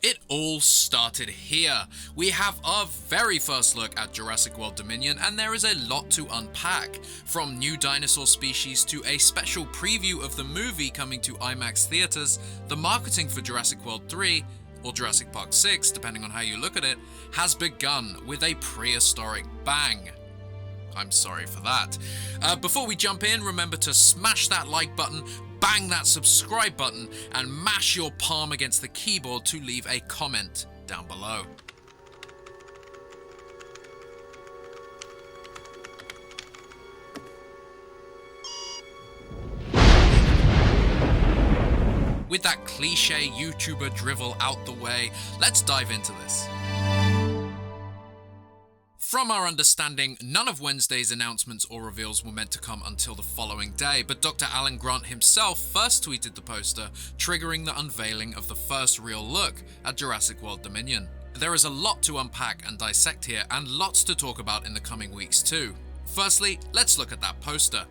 It all started here. We have our very first look at Jurassic World Dominion, and there is a lot to unpack. From new dinosaur species to a special preview of the movie coming to IMAX theaters, the marketing for Jurassic World 3, or Jurassic Park 6, depending on how you look at it, has begun with a prehistoric bang. I'm sorry for that. Before we jump in, remember to smash that like button, bang that subscribe button, and mash your palm against the keyboard to leave a comment down below. With that cliche YouTuber drivel out the way, let's dive into this. From our understanding, none of Wednesday's announcements or reveals were meant to come until the following day, but Dr. Alan Grant himself first tweeted the poster, triggering the unveiling of the first real look at Jurassic World Dominion. There is a lot to unpack and dissect here, and lots to talk about in the coming weeks too. Firstly, let's look at that poster.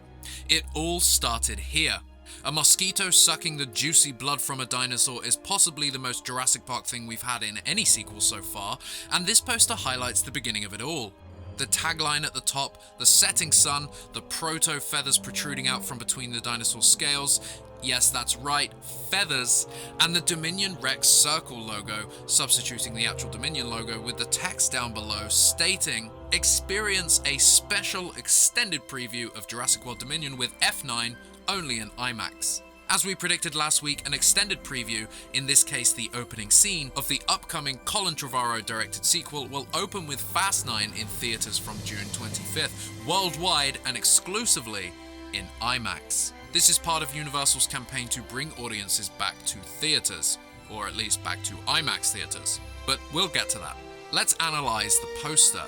It all started here. A mosquito sucking the juicy blood from a dinosaur is possibly the most Jurassic Park thing we've had in any sequel so far, and this poster highlights the beginning of it all. The tagline at the top, the setting sun, the proto-feathers protruding out from between the dinosaur scales, yes that's right, feathers, and the Dominion Rex Circle logo, substituting the actual Dominion logo with the text down below stating, "Experience a special extended preview of Jurassic World Dominion with F9 only in IMAX." As we predicted last week, an extended preview, in this case the opening scene, of the upcoming Colin Trevorrow directed sequel will open with Fast 9 in theaters from June 25th, worldwide and exclusively in IMAX. This is part of Universal's campaign to bring audiences back to theaters, or at least back to IMAX theaters, but we'll get to that. Let's analyze the poster.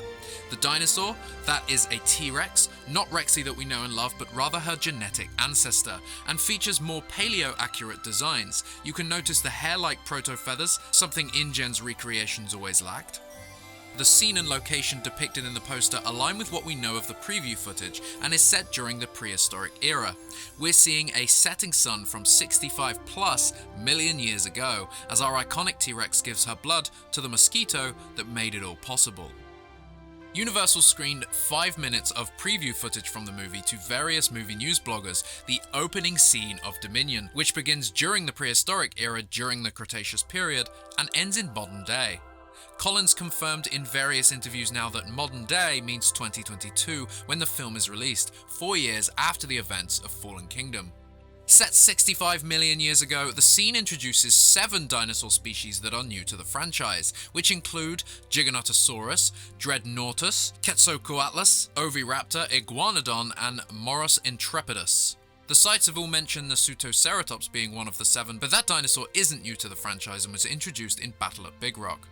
The dinosaur, that is a T-Rex, not Rexy that we know and love, but rather her genetic ancestor, and features more paleo-accurate designs. You can notice the hair-like proto-feathers, something InGen's recreations always lacked. The scene and location depicted in the poster align with what we know of the preview footage and is set during the prehistoric era. We're seeing a setting sun from 65 plus million years ago, as our iconic T-Rex gives her blood to the mosquito that made it all possible. Universal screened 5 minutes of preview footage from the movie to various movie news bloggers, the opening scene of Dominion, which begins during the prehistoric era during the Cretaceous period and ends in modern day. Collins confirmed in various interviews now that modern day means 2022 when the film is released, 4 years after the events of Fallen Kingdom. Set 65 million years ago, the scene introduces 7 dinosaur species that are new to the franchise, which include Giganotosaurus, Dreadnoughtus, Quetzalcoatlus, Oviraptor, Iguanodon, and Morus intrepidus. The sites have all mentioned the Pseudoceratops being one of the 7, but that dinosaur isn't new to the franchise and was introduced in Battle at Big Rock.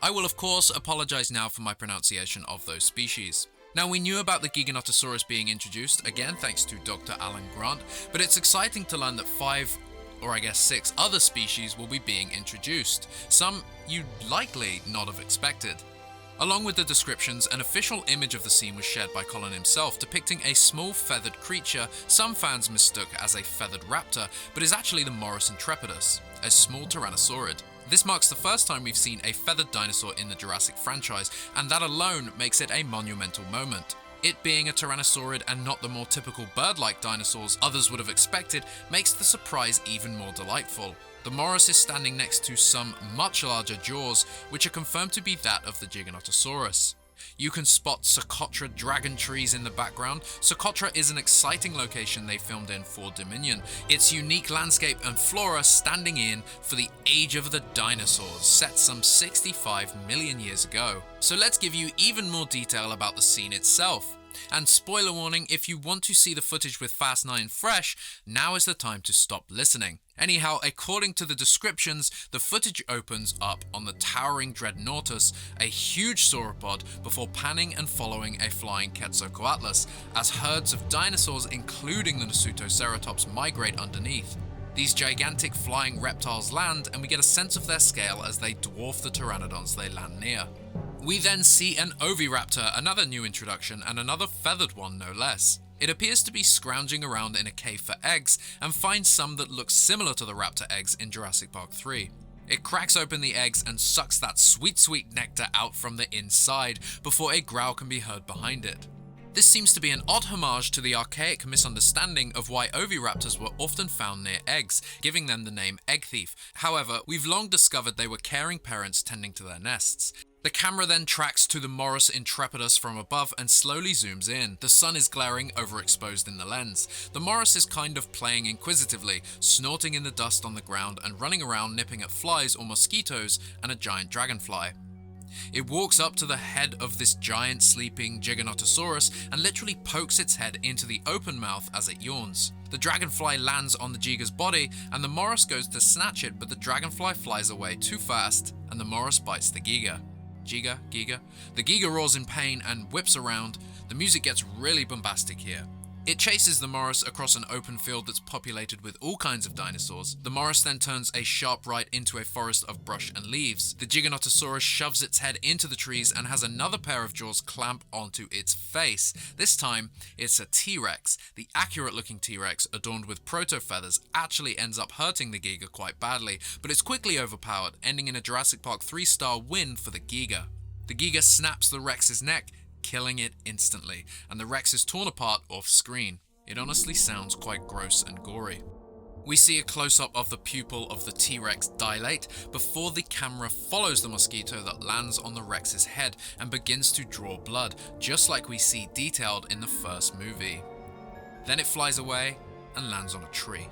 I will of course apologize now for my pronunciation of those species. Now, we knew about the Giganotosaurus being introduced, again thanks to Dr. Alan Grant, but it's exciting to learn that 5, or I guess 6 other species will be being introduced, some you'd likely not have expected. Along with the descriptions, an official image of the scene was shared by Colin himself, depicting a small feathered creature some fans mistook as a feathered raptor, but is actually the Morus intrepidus, a small tyrannosaurid. This marks the first time we've seen a feathered dinosaur in the Jurassic franchise, and that alone makes it a monumental moment. It being a tyrannosaurid and not the more typical bird-like dinosaurs others would have expected makes the surprise even more delightful. The Morus is standing next to some much larger jaws, which are confirmed to be that of the Giganotosaurus. You can spot Socotra dragon trees in the background. Socotra is an exciting location they filmed in for Dominion. Its unique landscape and flora standing in for the age of the dinosaurs, set some 65 million years ago. So let's give you even more detail about the scene itself. And spoiler warning, if you want to see the footage with Fast 9 fresh, now is the time to stop listening. Anyhow, according to the descriptions, the footage opens up on the towering Dreadnoughtus, a huge sauropod, before panning and following a flying Quetzalcoatlus, as herds of dinosaurs including the Pseudoceratops migrate underneath. These gigantic flying reptiles land, and we get a sense of their scale as they dwarf the pteranodons they land near. We then see an Oviraptor, another new introduction, and another feathered one no less. It appears to be scrounging around in a cave for eggs, and finds some that look similar to the raptor eggs in Jurassic Park 3. It cracks open the eggs and sucks that sweet nectar out from the inside before a growl can be heard behind it. This seems to be an odd homage to the archaic misunderstanding of why oviraptors were often found near eggs, giving them the name egg thief. However, we've long discovered they were caring parents tending to their nests. The camera then tracks to the Morus intrepidus from above and slowly zooms in. The sun is glaring, overexposed in the lens. The Morus is kind of playing inquisitively, snorting in the dust on the ground and running around nipping at flies or mosquitoes and a giant dragonfly. It walks up to the head of this giant sleeping Giganotosaurus and literally pokes its head into the open mouth as it yawns. The dragonfly lands on the Giga's body and the Morus goes to snatch it, but the dragonfly flies away too fast and the Morus bites the Giga. Giga. The Giga roars in pain and whips around. The music gets really bombastic here. It chases the Morus across an open field that's populated with all kinds of dinosaurs. The Morus then turns a sharp right into a forest of brush and leaves. The Giganotosaurus shoves its head into the trees and has another pair of jaws clamp onto its face. This time, it's a T-Rex. The accurate-looking T-Rex, adorned with proto-feathers, actually ends up hurting the Giga quite badly, but it's quickly overpowered, ending in a Jurassic Park 3-star win for the Giga. The Giga snaps the Rex's neck, killing it instantly, and the Rex is torn apart off screen. It honestly sounds quite gross and gory. We see a close-up of the pupil of the T-Rex dilate before the camera follows the mosquito that lands on the Rex's head and begins to draw blood, just like we see detailed in the first movie. Then it flies away and lands on a tree.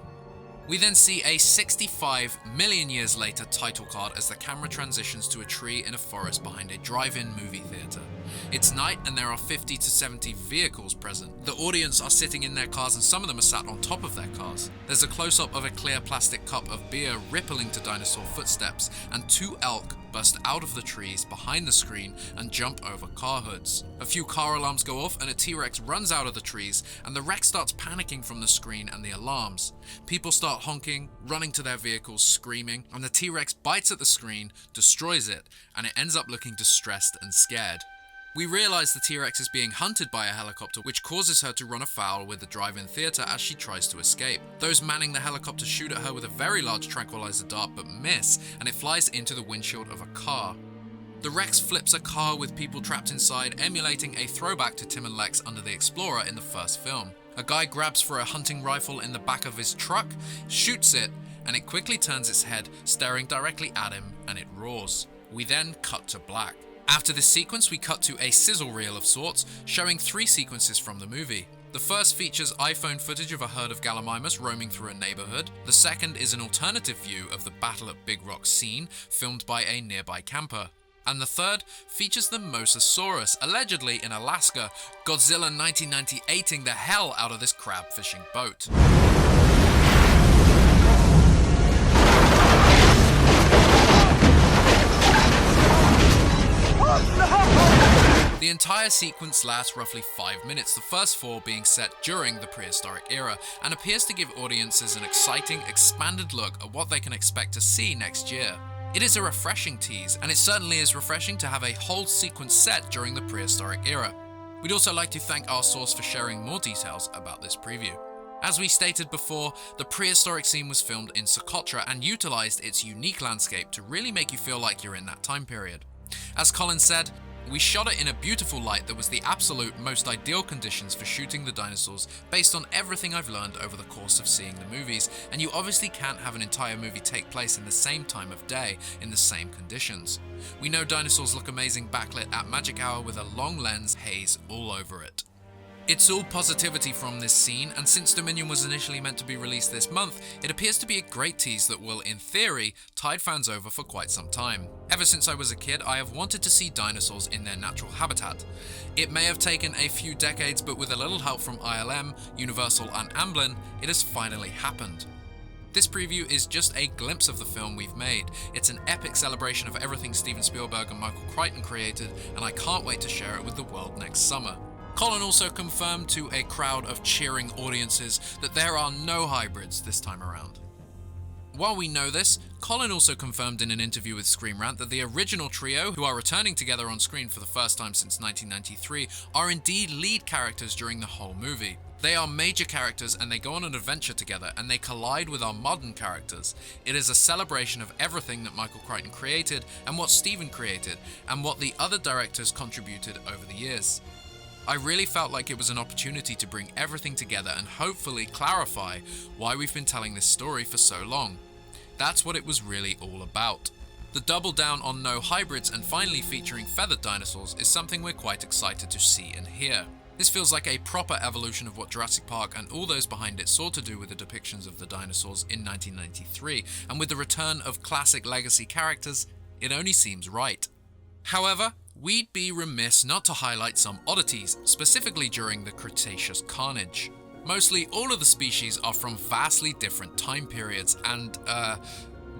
We then see a 65 million years later title card as the camera transitions to a tree in a forest behind a drive-in movie theater. It's night and there are 50 to 70 vehicles present. The audience are sitting in their cars and some of them are sat on top of their cars. There's a close-up of a clear plastic cup of beer rippling to dinosaur footsteps, and two elk burst out of the trees behind the screen and jump over car hoods. A few car alarms go off and a T-Rex runs out of the trees, and the Rex starts panicking from the screen and the alarms. People start honking, running to their vehicles, screaming, and the T-Rex bites at the screen, destroys it, and it ends up looking distressed and scared. We realize the T-Rex is being hunted by a helicopter, which causes her to run afoul with the drive-in theater as she tries to escape. Those manning the helicopter shoot at her with a very large tranquilizer dart but miss, and it flies into the windshield of a car. The Rex flips a car with people trapped inside, emulating a throwback to Tim and Lex under the Explorer in the first film. A guy grabs for a hunting rifle in the back of his truck, shoots it, and it quickly turns its head, staring directly at him, and it roars. We then cut to black. After this sequence, we cut to a sizzle reel of sorts, showing 3 sequences from the movie. The first features iPhone footage of a herd of Gallimimus roaming through a neighborhood. The second is an alternative view of the Battle at Big Rock scene, filmed by a nearby camper. And the third features the Mosasaurus, allegedly in Alaska, Godzilla 1998ing the hell out of this crab fishing boat. The entire sequence lasts roughly 5 minutes, the first 4 being set during the prehistoric era, and appears to give audiences an exciting, expanded look at what they can expect to see next year. It is a refreshing tease, and it certainly is refreshing to have a whole sequence set during the prehistoric era. We'd also like to thank our source for sharing more details about this preview. As we stated before, the prehistoric scene was filmed in Socotra and utilized its unique landscape to really make you feel like you're in that time period. As Colin said, we shot it in a beautiful light that was the absolute most ideal conditions for shooting the dinosaurs based on everything I've learned over the course of seeing the movies, and you obviously can't have an entire movie take place in the same time of day in the same conditions. We know dinosaurs look amazing backlit at magic hour with a long lens haze all over it. It's all positivity from this scene, and since Dominion was initially meant to be released this month, it appears to be a great tease that will, in theory, tide fans over for quite some time. Ever since I was a kid, I have wanted to see dinosaurs in their natural habitat. It may have taken a few decades, but with a little help from ILM, Universal and Amblin, it has finally happened. This preview is just a glimpse of the film we've made. It's an epic celebration of everything Steven Spielberg and Michael Crichton created, and I can't wait to share it with the world next summer. Colin also confirmed to a crowd of cheering audiences that there are no hybrids this time around. While we know this, Colin also confirmed in an interview with Screen Rant that the original trio, who are returning together on screen for the first time since 1993, are indeed lead characters during the whole movie. They are major characters and they go on an adventure together and they collide with our modern characters. It is a celebration of everything that Michael Crichton created and what Steven created and what the other directors contributed over the years. I really felt like it was an opportunity to bring everything together and hopefully clarify why we've been telling this story for so long. That's what it was really all about. The double down on no hybrids and finally featuring feathered dinosaurs is something we're quite excited to see and hear. This feels like a proper evolution of what Jurassic Park and all those behind it sought to do with the depictions of the dinosaurs in 1993, and with the return of classic legacy characters, it only seems right. However, we'd be remiss not to highlight some oddities, specifically during the Cretaceous carnage. Mostly all of the species are from vastly different time periods and,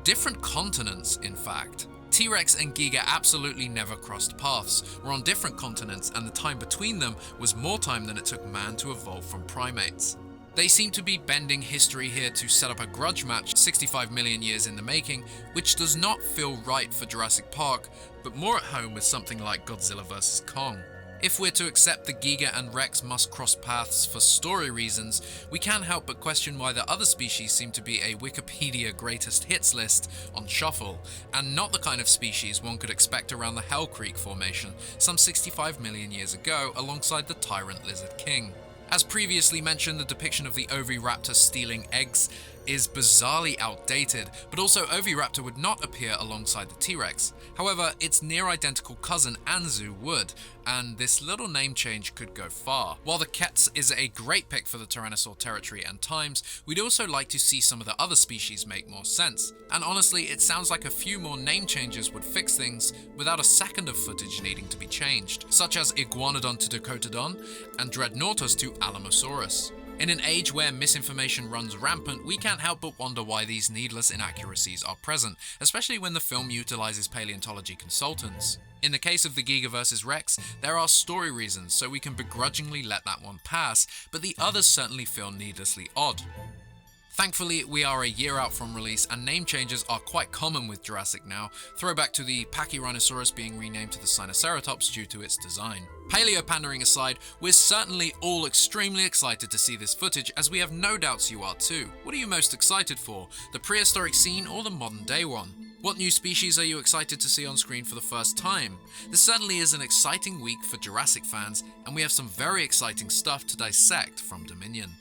different continents in fact. T-Rex and Giga absolutely never crossed paths, were on different continents, and the time between them was more time than it took man to evolve from primates. They seem to be bending history here to set up a grudge match 65 million years in the making, which does not feel right for Jurassic Park, but more at home with something like Godzilla vs. Kong. If we're to accept the Giga and Rex must cross paths for story reasons, we can't help but question why the other species seem to be a Wikipedia greatest hits list on shuffle, and not the kind of species one could expect around the Hell Creek Formation some 65 million years ago alongside the Tyrant Lizard King. As previously mentioned, the depiction of the Oviraptor stealing eggs is bizarrely outdated, but also Oviraptor would not appear alongside the T-Rex. However, its near identical cousin Anzu would, and this little name change could go far. While the Kets is a great pick for the Tyrannosaur territory and times, we'd also like to see some of the other species make more sense. And honestly, it sounds like a few more name changes would fix things without a second of footage needing to be changed, such as Iguanodon to Docotodon and Dreadnoughtus to Alamosaurus. In an age where misinformation runs rampant, we can't help but wonder why these needless inaccuracies are present, especially when the film utilizes paleontology consultants. In the case of the Giga vs. Rex, there are story reasons, so we can begrudgingly let that one pass, but the others certainly feel needlessly odd. Thankfully, we are a year out from release and name changes are quite common with Jurassic now, throwback to the Pachyrhinosaurus being renamed to the Sinoceratops due to its design. Paleo pandering aside, we're certainly all extremely excited to see this footage, as we have no doubts you are too. What are you most excited for, the prehistoric scene or the modern day one? What new species are you excited to see on screen for the first time? This certainly is an exciting week for Jurassic fans, and we have some very exciting stuff to dissect from Dominion.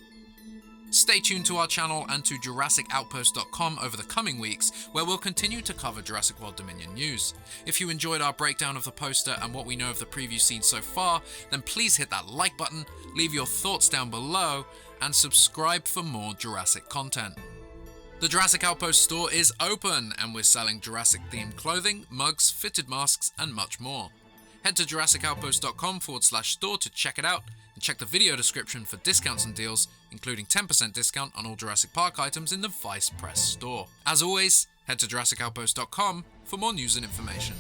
Stay tuned to our channel and to JurassicOutpost.com over the coming weeks, where we'll continue to cover Jurassic World Dominion news. If you enjoyed our breakdown of the poster and what we know of the preview scene so far, then please hit that like button, leave your thoughts down below, and subscribe for more Jurassic content. The Jurassic Outpost store is open, and we're selling Jurassic-themed clothing, mugs, fitted masks, and much more. Head to JurassicOutpost.com/store to check it out, and check the video description for discounts and deals, including 10% discount on all Jurassic Park items in the Vice Press store. As always, head to JurassicOutpost.com for more news and information.